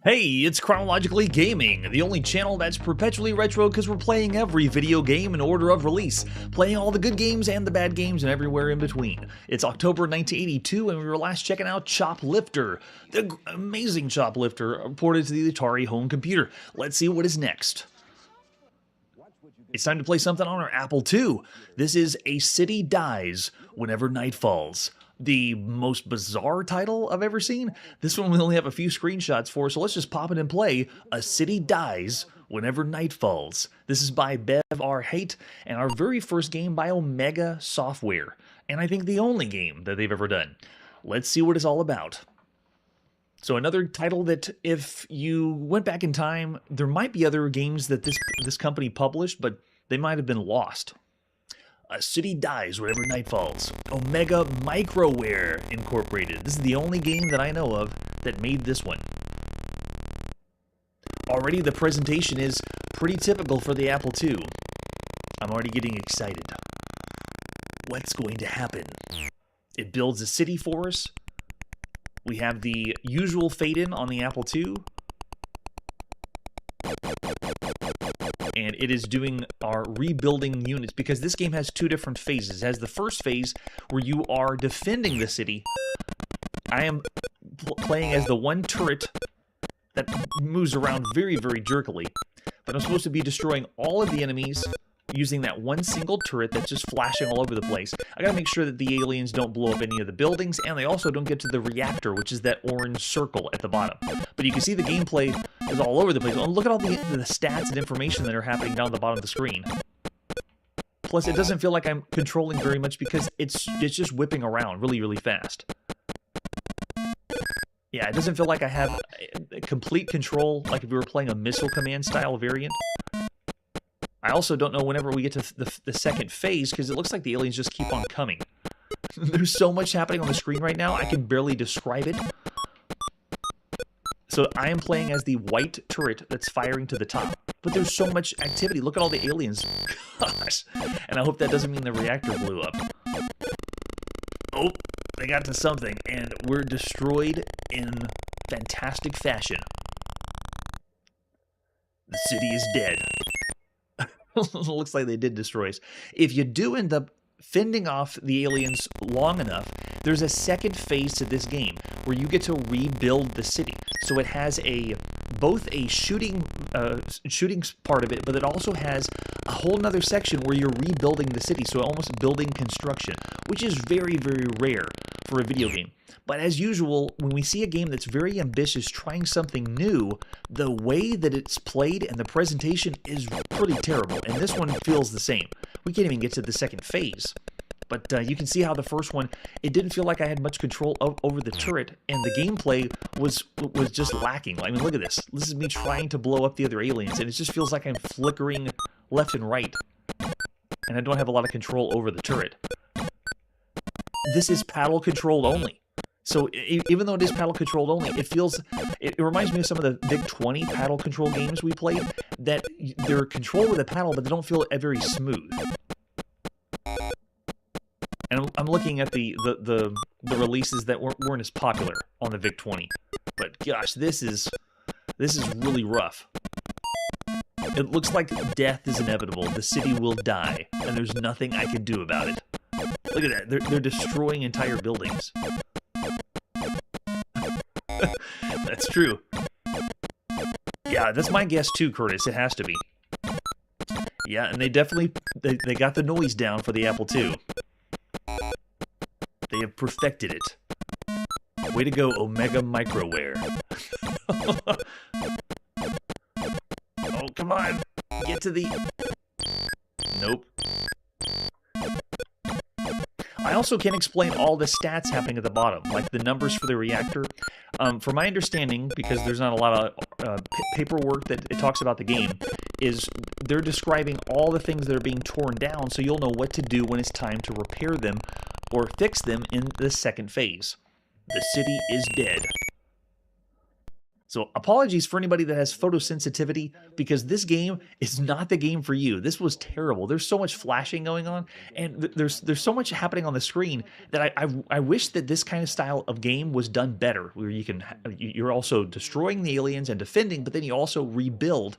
Hey, it's Chronologically Gaming, the only channel that's perpetually retro because we're playing every video game in order of release, playing all the good games and the bad games and everywhere in between. It's October 1982 and we were last checking out Choplifter, the amazing Choplifter ported to the Atari home computer. Let's see what is next. It's time to play something on our Apple II. This is A City Dies Whenever Night Falls. The most bizarre title I've ever seen. This one we only have a few screenshots for, so let's just pop it and play A City Dies Whenever Night Falls. This is by Bev R. Haight, and our very first game by Omega Software, and I think the only game that they've ever done. Let's see what it's all about. So another title that if you went back in time, there might be other games that this company published, but they might have been lost. A City Dies Whenever Night Falls. Omega Microware Incorporated. This is the only game that I know of that made this one. Already the presentation is pretty typical for the Apple II. I'm already getting excited. What's going to happen? It builds a city for us. We have the usual fade-in on the Apple II. And it is doing our rebuilding units because this game has two different phases. It has the first phase where you are defending the city. I am playing as the one turret that moves around very, very jerkily. But I'm supposed to be destroying all of the enemies using that one single turret that's just flashing all over the place. I gotta make sure that the aliens don't blow up any of the buildings, and they also don't get to the reactor, which is that orange circle at the bottom. But you can see the gameplay is all over the place. Oh, look at all the stats and information that are happening down the bottom of the screen. Plus, it doesn't feel like I'm controlling very much because it's just whipping around really, really fast. Yeah, it doesn't feel like I have complete control, like if we were playing a Missile Command style variant. I also don't know whenever we get to the second phase, because it looks like the aliens just keep on coming. There's so much happening on the screen right now, I can barely describe it. So I am playing as the white turret that's firing to the top. But there's so much activity. Look at all the aliens. Gosh. And I hope that doesn't mean the reactor blew up. Oh, they got to something, and we're destroyed in fantastic fashion. The city is dead. Looks like they did destroy us. If you do end up fending off the aliens long enough, there's a second phase to this game where you get to rebuild the city. So it has both a shooting part of it, but it also has a whole nother section where you're rebuilding the city, so almost building construction, which is very, very rare for a video game. But as usual, when we see a game that's very ambitious, trying something new, the way that it's played and the presentation is pretty terrible, and this one feels the same. We can't even get to the second phase. But you can see how the first one, it didn't feel like I had much control over the turret, and the gameplay was just lacking. I mean, look at this. This is me trying to blow up the other aliens, and it just feels like I'm flickering left and right, and I don't have a lot of control over the turret. This is paddle controlled only. So even though it is paddle controlled only, it reminds me of some of the Big 20 paddle control games we played, that they're controlled with a paddle, but they don't feel very smooth. And I'm looking at the releases that weren't as popular on the VIC 20. But gosh, this is really rough. It looks like death is inevitable. The city will die, and there's nothing I can do about it. Look at that. They're destroying entire buildings. That's true. Yeah, that's my guess too, Curtis. It has to be. Yeah, and they definitely they got the noise down for the Apple II. They have perfected it. Way to go, Omega Microware. Oh, come on. Get to the... Nope. I also can't explain all the stats happening at the bottom, like the numbers for the reactor. From my understanding, because there's not a lot of paperwork that it talks about the game, is they're describing all the things that are being torn down, so you'll know what to do when it's time to repair them or fix them in the second phase. The city is dead. So apologies for anybody that has photosensitivity, because this game is not the game for you. This was terrible. There's so much flashing going on, and there's so much happening on the screen that I wish that this kind of style of game was done better, where you're also destroying the aliens and defending, but then you also rebuild.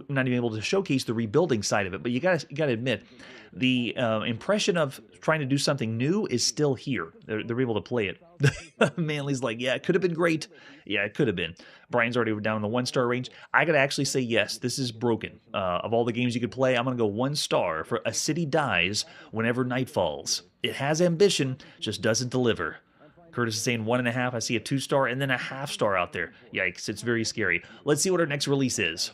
Not even able to showcase the rebuilding side of it, but you gotta admit, the impression of trying to do something new is still here. They're able to play it. Manly's like, yeah, it could have been great. Yeah, it could have been. Brian's already down in the 1-star range. I gotta actually say yes, this is broken. Of all the games you could play, I'm gonna go 1 star for A City Dies Whenever Night Falls. It has ambition, just doesn't deliver. Curtis is saying 1.5. I see a 2-star and then a half-star out there. Yikes, it's very scary. Let's see what our next release is.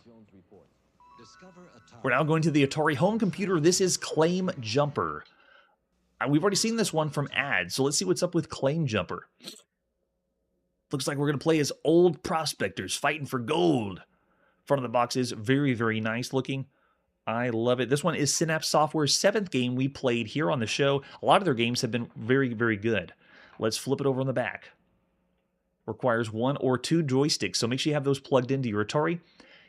We're now going to the Atari home computer. This is Claim Jumper. We've already seen this one from ads, so let's see what's up with Claim Jumper. Looks like we're going to play as old prospectors fighting for gold. Front of the box is very, very nice looking. I love it. This one is Synapse Software's 7th game we played here on the show. A lot of their games have been very, very good. Let's flip it over on the back. Requires 1 or 2 joysticks, so make sure you have those plugged into your Atari.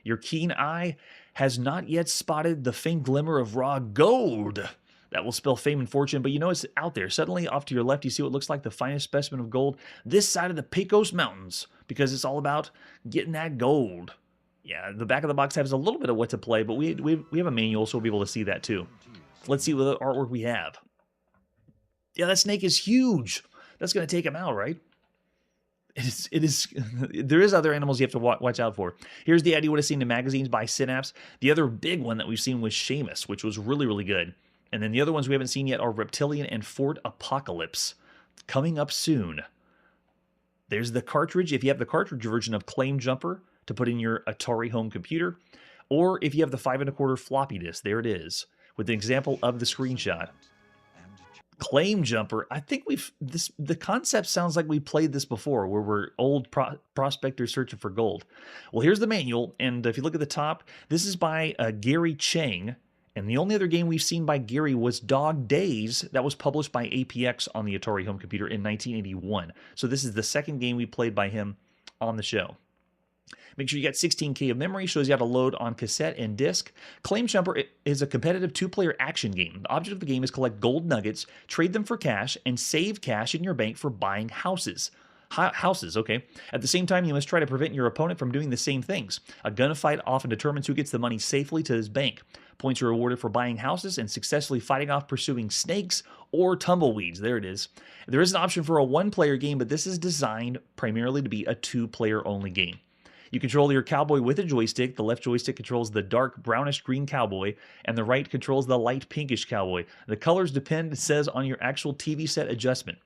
Your keen eye has not yet spotted the faint glimmer of raw gold. That will spell fame and fortune, but you know it's out there. Suddenly, off to your left, you see what looks like the finest specimen of gold this side of the Pecos Mountains, because it's all about getting that gold. Yeah, the back of the box has a little bit of what to play, but we have a manual, so we'll be able to see that too. Let's see what artwork we have. Yeah, that snake is huge. That's going to take him out, right? It is. There is other animals you have to watch out for. Here's the ad you would have seen in magazines by Synapse. The other big one that we've seen was Seamus, which was really, really good. And then the other ones we haven't seen yet are Reptilian and Fort Apocalypse. Coming up soon. There's the cartridge. If you have the cartridge version of Claim Jumper to put in your Atari home computer, or if you have the 5 1/4 floppy disk, there it is, with an example of the screenshot. Claim Jumper, I think the concept sounds like we played this before, where we're old prospectors searching for gold. Well, here's the manual, and if you look at the top, this is by Gary Chang, and the only other game we've seen by Gary was Dog Days, that was published by APX on the Atari home computer in 1981. So this is the second game we played by him on the show. Make sure you got 16K of memory, shows you how to load on cassette and disc. Claim Jumper is a competitive 2-player action game. The object of the game is collect gold nuggets, trade them for cash, and save cash in your bank for buying houses. Houses, okay. At the same time, you must try to prevent your opponent from doing the same things. A gunfight often determines who gets the money safely to his bank. Points are awarded for buying houses and successfully fighting off pursuing snakes or tumbleweeds. There it is. There is an option for a 1-player game, but this is designed primarily to be a 2-player only game. You control your cowboy with a joystick. The left joystick controls the dark brownish-green cowboy, and the right controls the light pinkish cowboy. The colors depend, it says, on your actual TV set adjustment.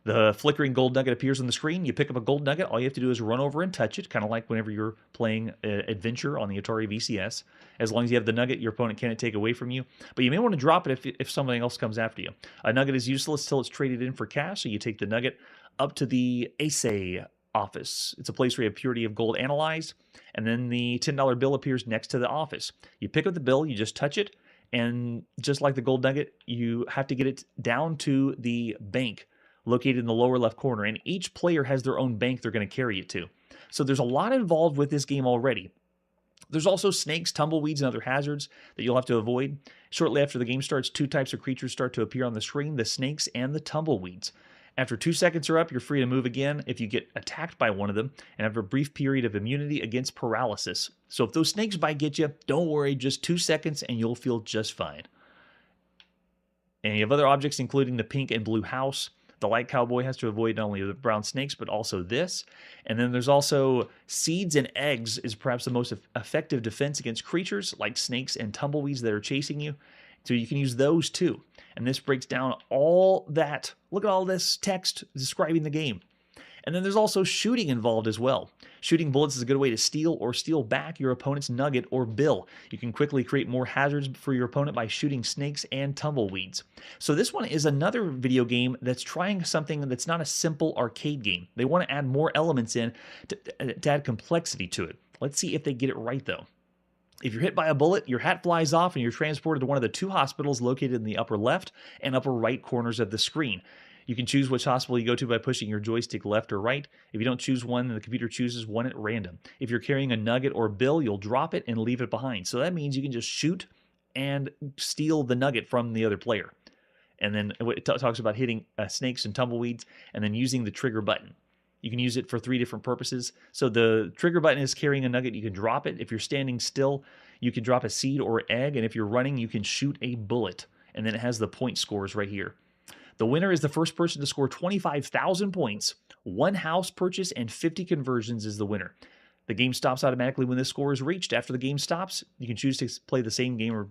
The flickering gold nugget appears on the screen. You pick up a gold nugget. All you have to do is run over and touch it, kind of like whenever you're playing Adventure on the Atari VCS. As long as you have the nugget, your opponent can't take away from you. But you may want to drop it if something else comes after you. A nugget is useless till it's traded in for cash, so you take the nugget up to the assay office. It's a place where you have purity of gold analyzed, and then the $10 bill appears next to the office. You pick up the bill, you just touch it, and just like the gold nugget, you have to get it down to the bank located in the lower left corner, and each player has their own bank they're going to carry it to. So there's a lot involved with this game already. There's also snakes, tumbleweeds, and other hazards that you'll have to avoid. Shortly after the game starts, 2 types of creatures start to appear on the screen, the snakes and the tumbleweeds. After 2 seconds are up, you're free to move again if you get attacked by one of them and have a brief period of immunity against paralysis. So if those snakes bite get you, don't worry, just 2 seconds and you'll feel just fine. And you have other objects including the pink and blue house. The light cowboy has to avoid not only the brown snakes, but also this. And then there's also seeds and eggs is perhaps the most effective defense against creatures like snakes and tumbleweeds that are chasing you. So you can use those too. And this breaks down all that. Look at all this text describing the game. And then there's also shooting involved as well. Shooting bullets is a good way to steal or steal back your opponent's nugget or bill. You can quickly create more hazards for your opponent by shooting snakes and tumbleweeds. So this one is another video game that's trying something that's not a simple arcade game. They want to add more elements in to add complexity to it. Let's see if they get it right though. If you're hit by a bullet, your hat flies off and you're transported to one of the 2 hospitals located in the upper left and upper right corners of the screen. You can choose which hospital you go to by pushing your joystick left or right. If you don't choose one, then the computer chooses one at random. If you're carrying a nugget or bill, you'll drop it and leave it behind. So that means you can just shoot and steal the nugget from the other player. And then it talks about hitting snakes and tumbleweeds and then using the trigger button. You can use it for 3 different purposes. So the trigger button is carrying a nugget. You can drop it. If you're standing still, you can drop a seed or egg. And if you're running, you can shoot a bullet. And then it has the point scores right here. The winner is the first person to score 25,000 points. 1 house purchase and 50 conversions is the winner. The game stops automatically when this score is reached. After the game stops, you can choose to play the same game or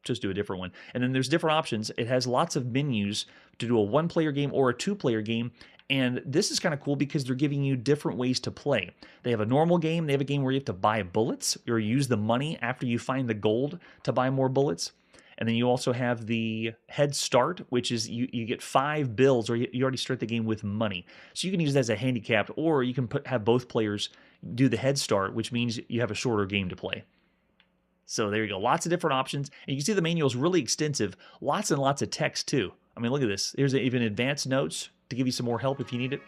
just do a different one. And then there's different options. It has lots of menus to do a 1-player game or a 2-player game. And this is kind of cool because they're giving you different ways to play. They have a normal game. They have a game where you have to buy bullets or use the money after you find the gold to buy more bullets. And then you also have the head start, which is you get 5 bills, or you already start the game with money. So you can use that as a handicap, or you can have both players do the head start, which means you have a shorter game to play. So there you go. Lots of different options. And you can see the manual is really extensive. Lots and lots of text, too. I mean, look at this. There's even advanced notes to give you some more help if you need it.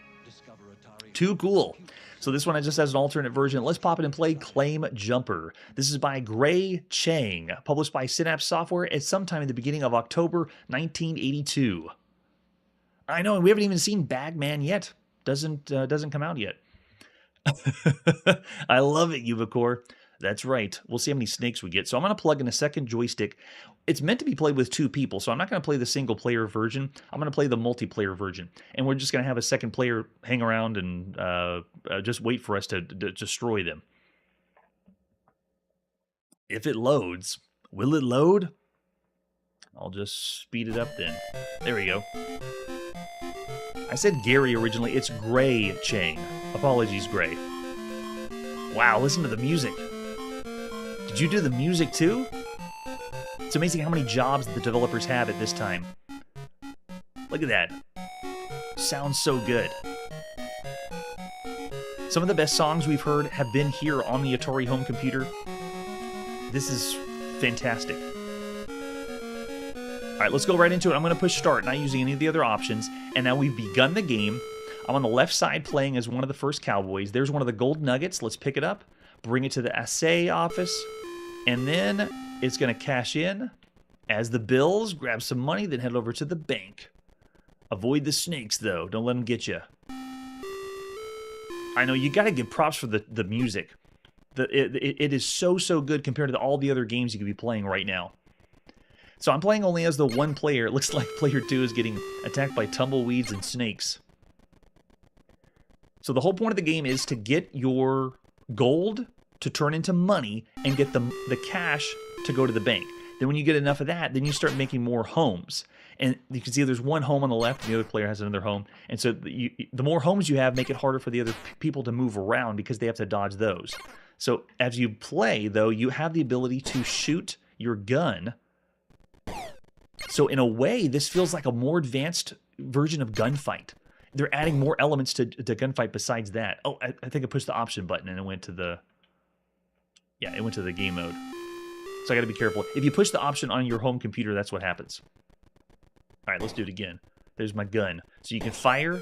Too cool. So this one just has an alternate version. Let's pop it and play Claim Jumper. This is by Gray Chang, published by Synapse Software at sometime in the beginning of October 1982. I know, and we haven't even seen Bagman yet. Doesn't come out yet. I love it, Ubicore. That's right. We'll see how many snakes we get. So I'm going to plug in a second joystick. It's meant to be played with 2 people, so I'm not going to play the single-player version. I'm going to play the multiplayer version. And we're just going to have a second player hang around and just wait for us to destroy them. If it loads, will it load? I'll just speed it up then. There we go. I said Gary originally. It's Gray Chang. Apologies, Gray. Wow, listen to the music. Did you do the music too? It's amazing how many jobs the developers have at this time. Look at that. Sounds so good. Some of the best songs we've heard have been here on the Atari home computer. This is fantastic. All right, let's go right into it. I'm going to push start, not using any of the other options. And now we've begun the game. I'm on the left side playing as one of the first cowboys. There's one of the gold nuggets. Let's pick it up, bring it to the assay office, and then it's going to cash in as the bills, grab some money, then head over to the bank. Avoid the snakes, though. Don't let them get you. I know, you got to give props for the music. It is so good compared to all the other games you could be playing right now. So I'm playing only as the 1 player. It looks like player 2 is getting attacked by tumbleweeds and snakes. So the whole point of the game is to get your gold to turn into money and get the cash to go to the bank. Then when you get enough of that, then you start making more homes. And you can see there's 1 home on the left, and the other player has another home. And so the more homes you have make it harder for the other people to move around because they have to dodge those. So as you play, though, you have the ability to shoot your gun. So in a way, this feels like a more advanced version of Gunfight. They're adding more elements to Gunfight besides that. Oh, I think I pushed the option button and it went to the... Yeah, it went to the game mode. So I got to be careful. If you push the option on your home computer, that's what happens. All right, let's do it again. There's my gun. So you can fire,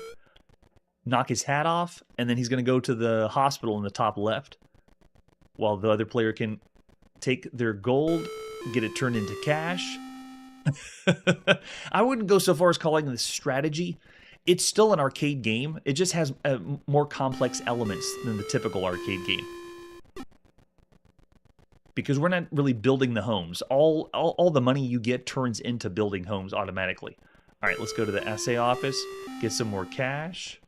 knock his hat off, and then he's going to go to the hospital in the top left, while the other player can take their gold, get it turned into cash. I wouldn't go so far as calling this strategy. It's still an arcade game. It just has more complex elements than the typical arcade game. Because we're not really building the homes. All the money you get turns into building homes automatically. All right, let's go to the assay office, get some more cash,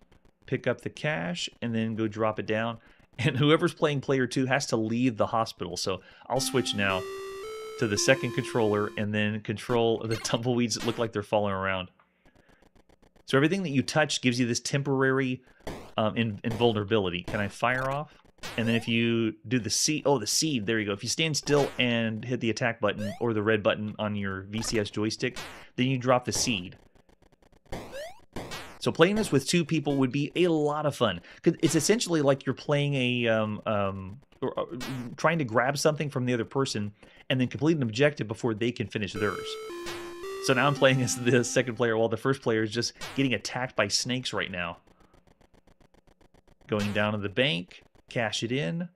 pick up the cash, and then go drop it down. And whoever's playing player 2 has to leave the hospital. So I'll switch now to the second controller and then control the tumbleweeds that look like they're falling around. So everything that you touch gives you this temporary invulnerability. Can I fire off? And then if you do the seed, oh, the seed, there you go. If you stand still and hit the attack button or the red button on your VCS joystick, then you drop the seed. So playing this with 2 people would be a lot of fun. It's essentially like you're playing trying to grab something from the other person and then complete an objective before they can finish theirs. So now I'm playing as the second player while the first player is just getting attacked by snakes right now. Going down to the bank, cash it in.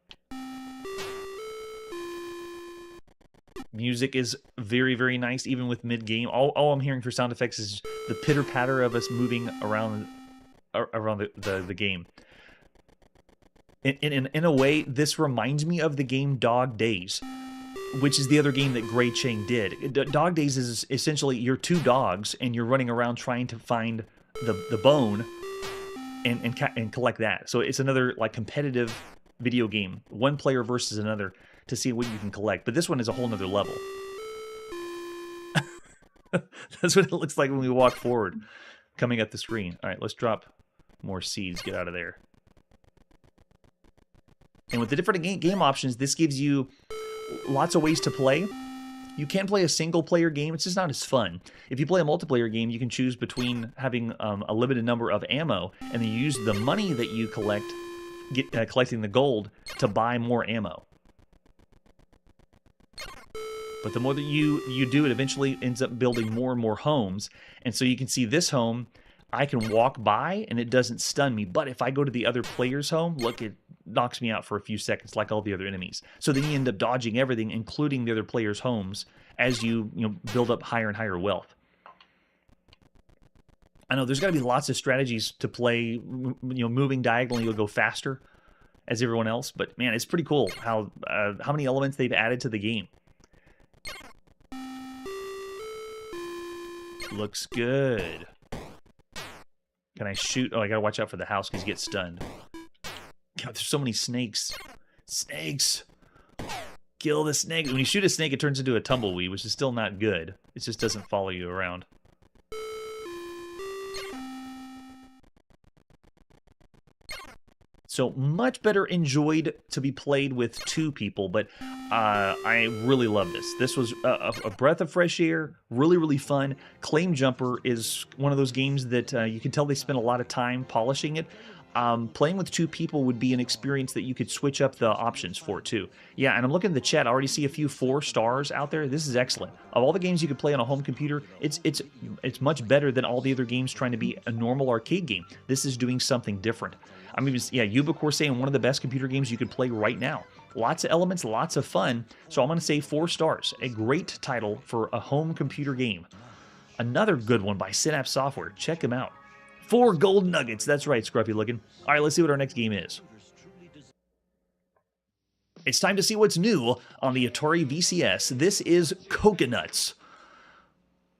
Music is very, very nice, even with mid-game. All I'm hearing for sound effects is the pitter-patter of us moving around the game. In a way, this reminds me of the game Dog Days, which is the other game that Gray Chang did. Dog Days is essentially you're two dogs and you're running around trying to find the bone and collect that. So it's another like competitive video game, one player versus another to see what you can collect. But this one is a whole nother level. That's what it looks like when we walk forward, coming up the screen. All right, let's drop more seeds. Get out of there. And with the different game options, this gives you lots of ways to play. You can play a single-player game. It's just not as fun. If you play a multiplayer game, you can choose between having a limited number of ammo, and then you use the money that you collect, collecting the gold, to buy more ammo. But the more that you do, it eventually ends up building more and more homes. And so you can see this home, I can walk by, and it doesn't stun me. But if I go to the other player's home, look, it knocks me out for a few seconds like all the other enemies. So then you end up dodging everything, including the other players' homes, as you build up higher and higher wealth. I know there's got to be lots of strategies to play. Moving diagonally, you'll go faster as everyone else. But man, it's pretty cool how many elements they've added to the game. Looks good. Can I shoot? Oh, I gotta watch out for the house because you get stunned. God, there's so many snakes. Snakes! Kill the snake. When you shoot a snake, it turns into a tumbleweed, which is still not good. It just doesn't follow you around. So much better enjoyed to be played with two people, but I really love this. This was a breath of fresh air, really, really fun. Claim Jumper is one of those games that you can tell they spent a lot of time polishing it. Playing with two people would be an experience that you could switch up the options for, too. Yeah, and I'm looking at the chat. I already see a few 4 stars out there. This is excellent. Of all the games you could play on a home computer, it's much better than all the other games trying to be a normal arcade game. This is doing something different. I mean, yeah, Ubicore saying one of the best computer games you could play right now. Lots of elements, lots of fun. So I'm going to say 4 stars. A great title for a home computer game. Another good one by Synapse Software. Check them out. 4 gold nuggets. That's right, scruffy looking. All right, let's see what our next game is. It's time to see what's new on the Atari VCS. This is Coconuts.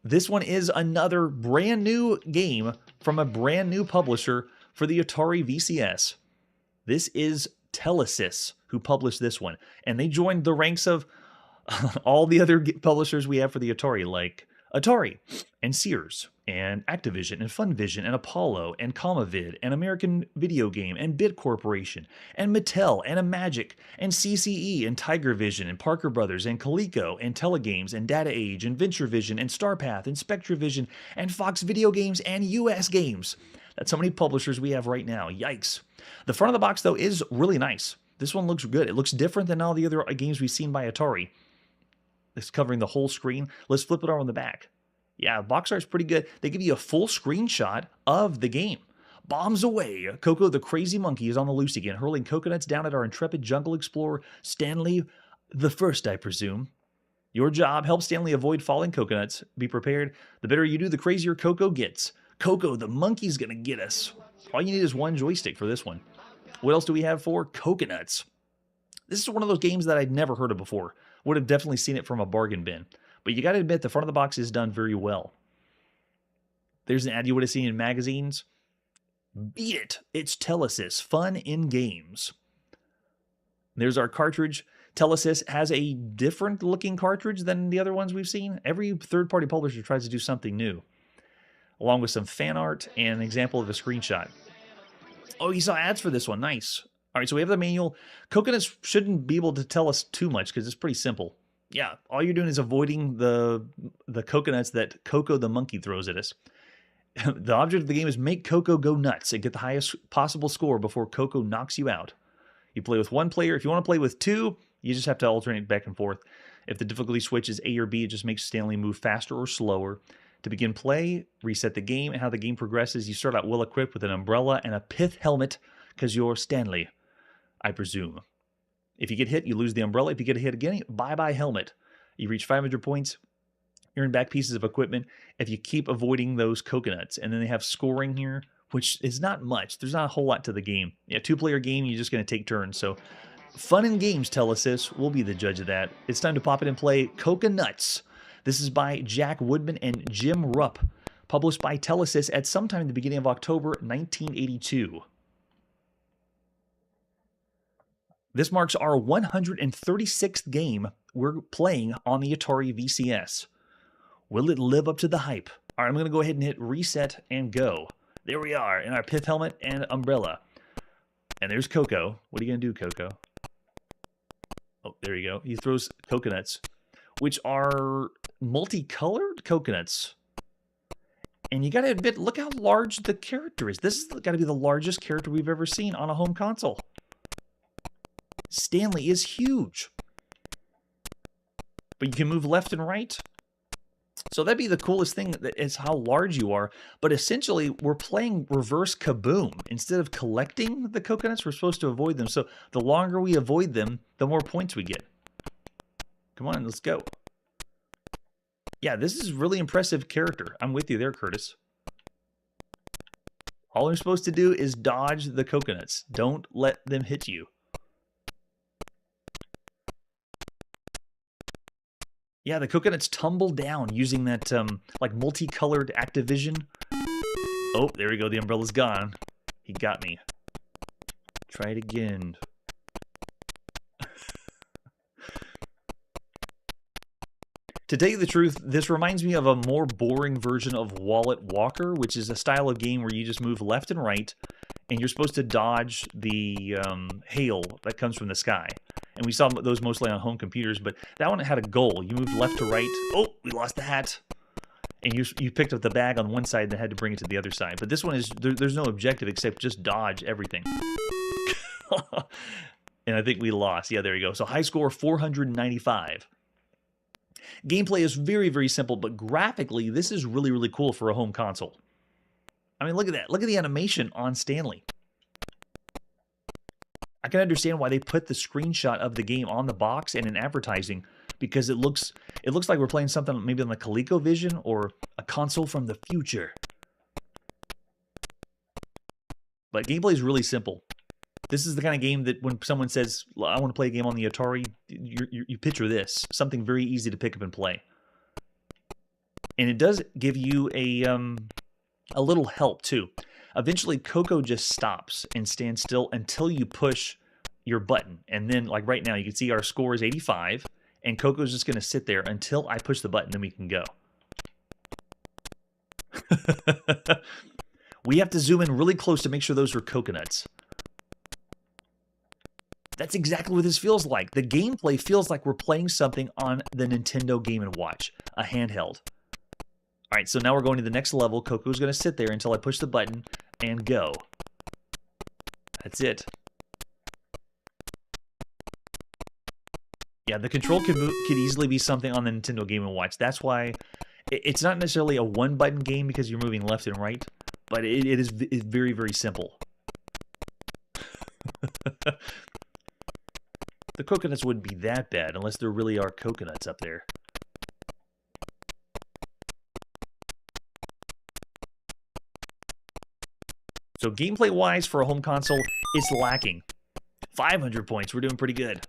This one is another brand new game from a brand new publisher for the Atari VCS. This is Telesys who published this one. And they joined the ranks of all the other publishers we have for the Atari, like Atari and Sears and Activision and Funvision and Apollo and Comavid and American Video Game and Bit Corporation and Mattel and Imagic and CCE and Tiger Vision and Parker Brothers and Coleco and Telegames and Data Age and VentureVision and Starpath and SpectraVision and Fox Video Games and US Games. That's how many publishers we have right now. Yikes. The front of the box, though, is really nice. This one looks good. It looks different than all the other games we've seen by Atari. It's covering the whole screen. Let's flip it over on the back. Yeah, box art's pretty good. They give you a full screenshot of the game. Bombs away. Coco the crazy monkey is on the loose again, hurling coconuts down at our intrepid jungle explorer, Stanley the First, I presume. Your job, help Stanley avoid falling coconuts. Be prepared. The better you do, the crazier Coco gets. Coco the monkey's gonna get us. All you need is one joystick for this one. What else do we have for Coconuts? This is one of those games that I'd never heard of before. Would have definitely seen it from a bargain bin. But you got to admit, the front of the box is done very well. There's an ad you would have seen in magazines. Beat it! It's Telesys. Fun in games. There's our cartridge. Telesys has a different looking cartridge than the other ones we've seen. Every third-party publisher tries to do something new. Along with some fan art and an example of a screenshot. Oh, you saw ads for this one. Nice. All right, so we have the manual. Coconuts shouldn't be able to tell us too much because it's pretty simple. Yeah, all you're doing is avoiding the coconuts that Coco the monkey throws at us. The object of the game is make Coco go nuts and get the highest possible score before Coco knocks you out. You play with one player. If you want to play with two, you just have to alternate back and forth. If the difficulty switch is A or B, it just makes Stanley move faster or slower. To begin play, reset the game, and how the game progresses, you start out well equipped with an umbrella and a pith helmet, because you're Stanley, I presume. If you get hit, you lose the umbrella. If you get hit again, bye-bye helmet. You reach 500 points, earn back pieces of equipment if you keep avoiding those coconuts. And then they have scoring here, which is not much. There's not a whole lot to the game. Yeah, two-player game, you're just going to take turns. So fun in games, Telesis. We'll be the judge of that. It's time to pop it and play Coconuts. This is by Jack Woodman and Jim Rupp, published by Telesis at sometime in the beginning of October 1982. This marks our 136th game we're playing on the Atari VCS. Will it live up to the hype? All right, I'm going to go ahead and hit reset and go. There we are in our pith helmet and umbrella. And there's Coco. What are you going to do, Coco? Oh, there you go. He throws coconuts, which are multicolored coconuts. And you got to admit, look how large the character is. This has got to be the largest character we've ever seen on a home console. Stanley is huge. But you can move left and right. So that'd be the coolest thing, is how large you are. But essentially, we're playing reverse Kaboom. Instead of collecting the coconuts, we're supposed to avoid them. So the longer we avoid them, the more points we get. Come on, let's go. Yeah, this is really impressive character. I'm with you there, Curtis. All you're supposed to do is dodge the coconuts. Don't let them hit you. Yeah, the coconuts tumble down using that like multicolored Activision. Oh, there we go. The umbrella's gone. He got me. Try it again. To tell you the truth, this reminds me of a more boring version of Wallet Walker, which is a style of game where you just move left and right, and you're supposed to dodge the hail that comes from the sky. And we saw those mostly on home computers, but that one had a goal. You moved left to right. Oh, we lost the hat. And you picked up the bag on one side and then had to bring it to the other side. But this one is, there's no objective except just dodge everything. And I think we lost. Yeah, there you go. So high score, 495. Gameplay is very, very simple, but graphically, this is really, really cool for a home console. I mean, look at that. Look at the animation on Stanley. I can understand why they put the screenshot of the game on the box and in advertising, because it looks like we're playing something maybe on the ColecoVision or a console from the future. But gameplay is really simple. This is the kind of game that when someone says, I want to play a game on the Atari, you picture this. Something very easy to pick up and play. And it does give you a little help, too. Eventually, Coco just stops and stands still until you push your button. And then, like right now, you can see our score is 85. And Coco's just going to sit there until I push the button, then we can go. We have to zoom in really close to make sure those are coconuts. That's exactly what this feels like. The gameplay feels like we're playing something on the Nintendo Game & Watch, a handheld. All right, so now we're going to the next level. Coco's going to sit there until I push the button and go. That's it. Yeah, the control could easily be something on the Nintendo Game & Watch. That's why it's not necessarily a one-button game because you're moving left and right, but it's very, very simple. The coconuts wouldn't be that bad unless there really are coconuts up there. So gameplay-wise, for a home console, it's lacking. 500 points. We're doing pretty good.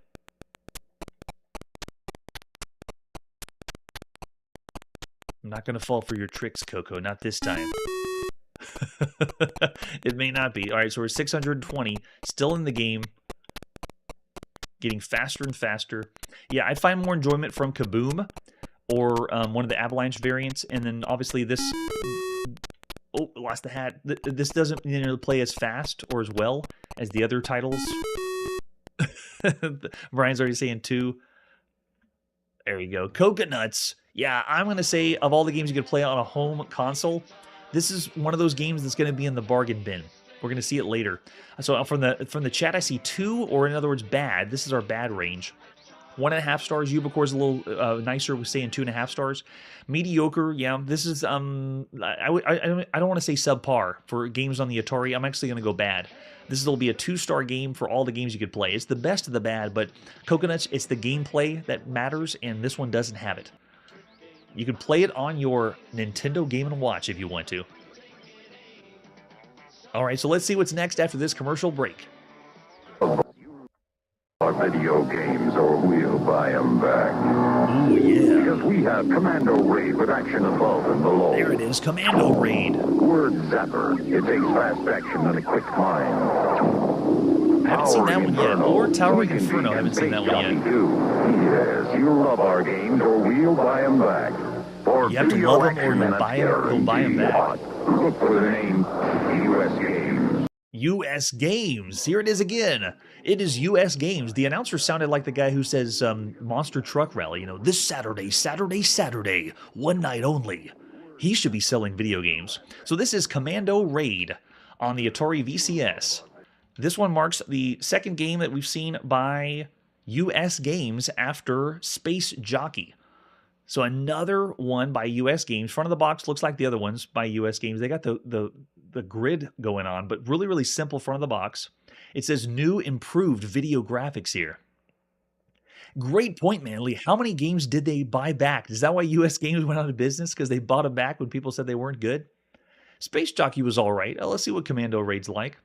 I'm not going to fall for your tricks, Coco. Not this time. It may not be. All right, so we're 620. Still in the game. Getting faster and faster. Yeah, I find more enjoyment from Kaboom or one of the Avalanche variants. And then obviously this... Oh, lost the hat. This doesn't play as fast or as well as the other titles. Brian's already saying 2. There you go. Coconuts. Yeah, I'm going to say of all the games you could play on a home console, this is one of those games that's going to be in the bargain bin. We're going to see it later. So from the chat, I see 2, or in other words, bad. This is our bad range. 1.5 stars. Ubicore's a little nicer. We're saying 2.5 stars. Mediocre, yeah. This is I don't want to say subpar for games on the Atari. I'm actually going to go bad. This will be a 2-star game for all the games you could play. It's the best of the bad, but Coconuts, it's the gameplay that matters, and this one doesn't have it. You can play it on your Nintendo Game & Watch if you want to. All right, so let's see what's next after this commercial break. Our video games, or we'll buy them back. Ooh, yeah. Because we have Commando Raid with action above and below. There it is, Commando Raid. Word Zapper. It takes fast action and a quick mind. I haven't seen that one yet. Or Towering Inferno, I haven't seen that one yet. Yes, you love our games, or we'll buy them back. You have to love them, or you'll buy them back. Look for the name U.S. Games. U.S. Games. Here it is again. It is U.S. Games. The announcer sounded like the guy who says Monster Truck Rally. You know, this Saturday, one night only. He should be selling video games. So this is Commando Raid on the Atari VCS. This one marks the second game that we've seen by U.S. Games after Space Jockey. So another one by U.S. Games. Front of the box looks like the other ones by U.S. Games. They got the grid going on, but really, really simple front of the box. It says new improved video graphics here. Great point, Manly. How many games did they buy back? Is that why U.S. Games went out of business? Because they bought them back when people said they weren't good? Space Jockey was all right. Let's see what Commando Raid's like.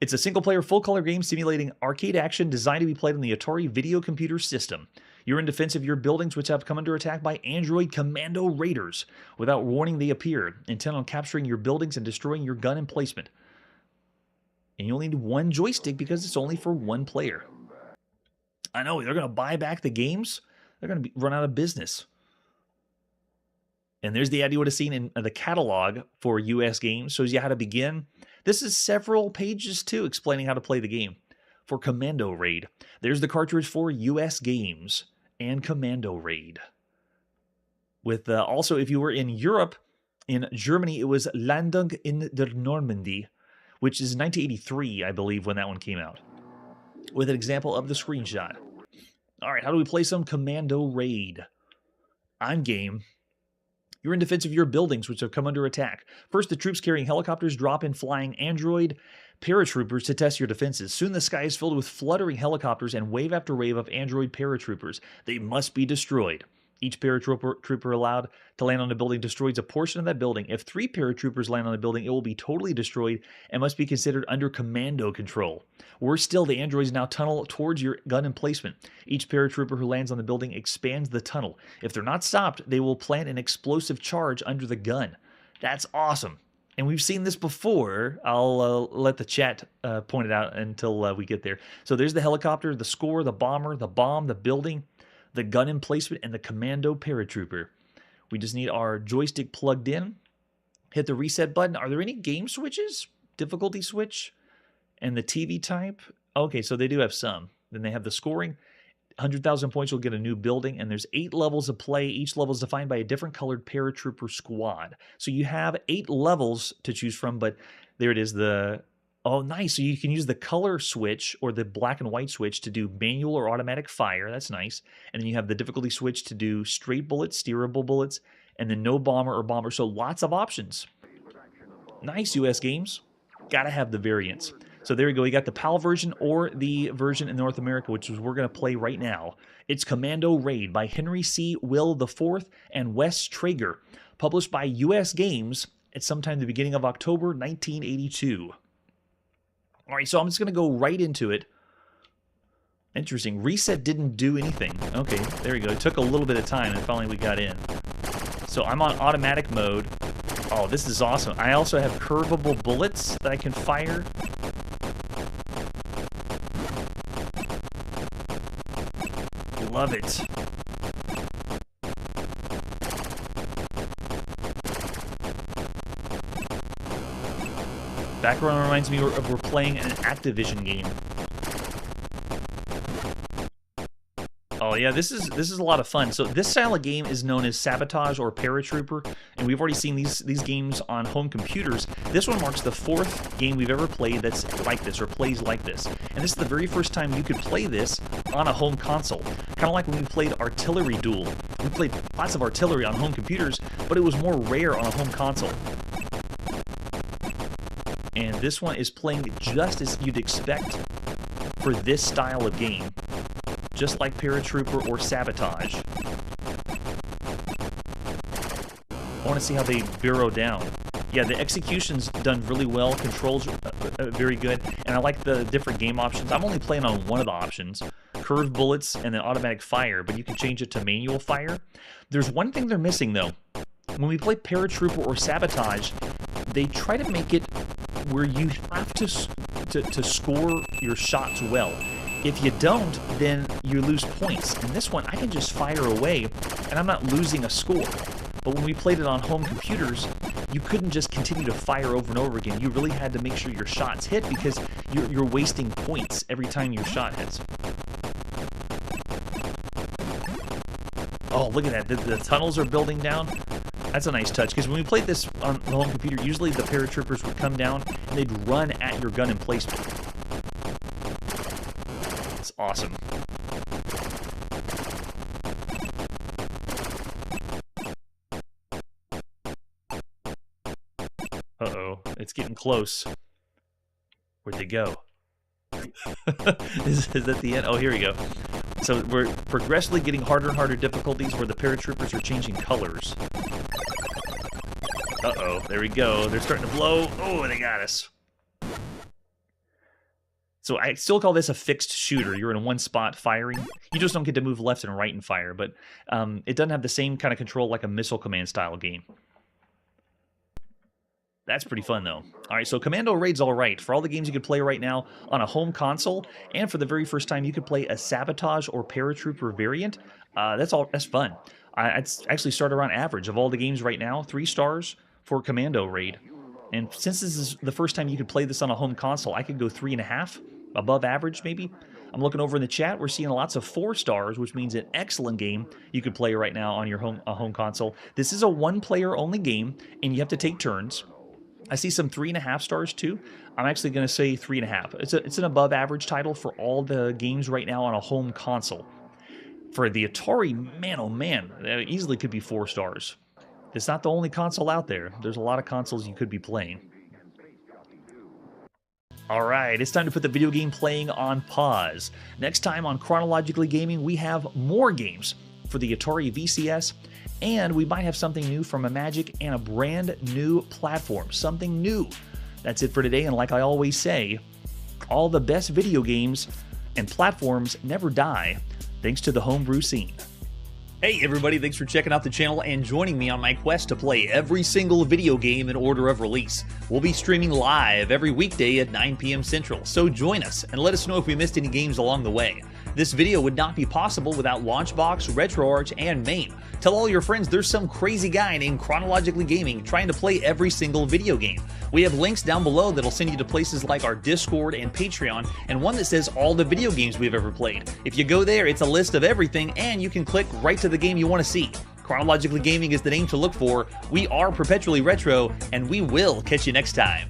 It's a single-player, full-color game simulating arcade action designed to be played on the Atari video computer system. You're in defense of your buildings, which have come under attack by android commando raiders. Without warning, they appear, intent on capturing your buildings and destroying your gun emplacement. And you only need one joystick because it's only for one player. I know, they're going to buy back the games. They're going to run out of business. And there's the ad you would have seen in the catalog for U.S. Games. Shows you how to begin. This is several pages, too, explaining how to play the game for Commando Raid. There's the cartridge for U.S. Games and Commando Raid. With also, if you were in Europe, in Germany, it was Landung in der Normandie, which is 1983, I believe, when that one came out. With an example of the screenshot. All right, how do we play some Commando Raid? I'm game. You're in defense of your buildings, which have come under attack. First, the troops carrying helicopters drop in flying android paratroopers to test your defenses. Soon the sky is filled with fluttering helicopters and wave after wave of android paratroopers. They must be destroyed. Each paratrooper allowed to land on a building destroys a portion of that building. If 3 paratroopers land on a building, it will be totally destroyed and must be considered under commando control. Worse still, the androids now tunnel towards your gun emplacement. Each paratrooper who lands on the building expands the tunnel. If they're not stopped, they will plant an explosive charge under the gun. That's awesome. And we've seen this before. I'll let the chat point it out until we get there. So there's the helicopter, the score, the bomber, the bomb, the building, the gun emplacement, and the commando paratrooper. We just need our joystick plugged in. Hit the reset button. Are there any game switches? Difficulty switch? And the TV type? Okay, so they do have some. Then they have the scoring. 100,000 points, you'll get a new building. And there's 8 levels of play. Each level is defined by a different colored paratrooper squad. So you have 8 levels to choose from, but there it is. Oh, nice. So you can use the color switch or the black and white switch to do manual or automatic fire. That's nice. And then you have the difficulty switch to do straight bullets, steerable bullets, and then no bomber or bomber. So lots of options. Nice, U.S. Games. Got to have the variants. So there you go. You got the PAL version or the version in North America, which is we're going to play right now. It's Commando Raid by Henry C. Will IV and Wes Traeger, published by U.S. Games at sometime the beginning of October 1982. All right, so I'm just going to go right into it. Interesting. Reset didn't do anything. Okay, there we go. It took a little bit of time, and finally we got in. So I'm on automatic mode. Oh, this is awesome. I also have curvable bullets that I can fire. Love it. Background reminds me of we're playing an Activision game. Oh, Oh yeah, this is a lot of fun. So this style of game is known as Sabotage or Paratrooper, and we've already seen these games on home computers. This one marks the 4th game we've ever played that's like this or plays like this. And this is the very first time you could play this on a home console. Kind of like when we played Artillery Duel. We played lots of artillery on home computers, but it was more rare on a home console. And this one is playing just as you'd expect for this style of game. Just like Paratrooper or Sabotage. I want to see how they burrow down. Yeah, the execution's done really well, controls very good, and I like the different game options. I'm only playing on one of the options, curved bullets and then automatic fire, but you can change it to manual fire. There's one thing they're missing though. When we play Paratrooper or Sabotage, they try to make it where you have to score your shots well. If you don't, then you lose points. In this one, I can just fire away, and I'm not losing a score. But when we played it on home computers, you couldn't just continue to fire over and over again. You really had to make sure your shots hit because you're wasting points every time your shot hits. Oh, look at that. The tunnels are building down. That's a nice touch, because when we played this on the home computer, usually the paratroopers would come down and they'd run at your gun emplacement. It's awesome. Uh-oh, it's getting close. Where'd they go? Is that the end? Oh, here we go. So we're progressively getting harder and harder difficulties where the paratroopers are changing colors. Uh-oh, there we go. They're starting to blow. Oh, they got us. So I still call this a fixed shooter. You're in one spot firing. You just don't get to move left and right and fire, but it doesn't have the same kind of control like a missile command style game. That's pretty fun, though. All right, so Commando Raid's all right. For all the games you could play right now on a home console, and for the very first time you could play a Sabotage or Paratrooper variant, that's fun. It's actually started around average. Of all the games right now, 3 stars for Commando Raid. And since this is the first time you could play this on a home console, I could go 3.5, above average maybe. I'm looking over in the chat. We're seeing lots of 4 stars, which means an excellent game you could play right now on your home console. This is a 1-player only game, and you have to take turns. I see some 3.5 stars too. I'm actually going to say 3.5. It's an above average title for all the games right now on a home console. For the Atari, man oh man, that easily could be 4 stars. It's not the only console out there. There's a lot of consoles you could be playing. Alright, it's time to put the video game playing on pause. Next time on Chronologically Gaming, we have more games for the Atari VCS, and we might have something new from a Magic and a brand new platform. Something new. That's it for today, and like I always say, all the best video games and platforms never die, thanks to the homebrew scene. Hey everybody, thanks for checking out the channel and joining me on my quest to play every single video game in order of release. We'll be streaming live every weekday at 9 p.m. Central, so join us and let us know if we missed any games along the way. This video would not be possible without Launchbox, RetroArch, and MAME. Tell all your friends there's some crazy guy named Chronologically Gaming trying to play every single video game. We have links down below that'll send you to places like our Discord and Patreon, and one that says all the video games we've ever played. If you go there, it's a list of everything, and you can click right to the game you want to see. Chronologically Gaming is the name to look for. We are perpetually retro, and we will catch you next time.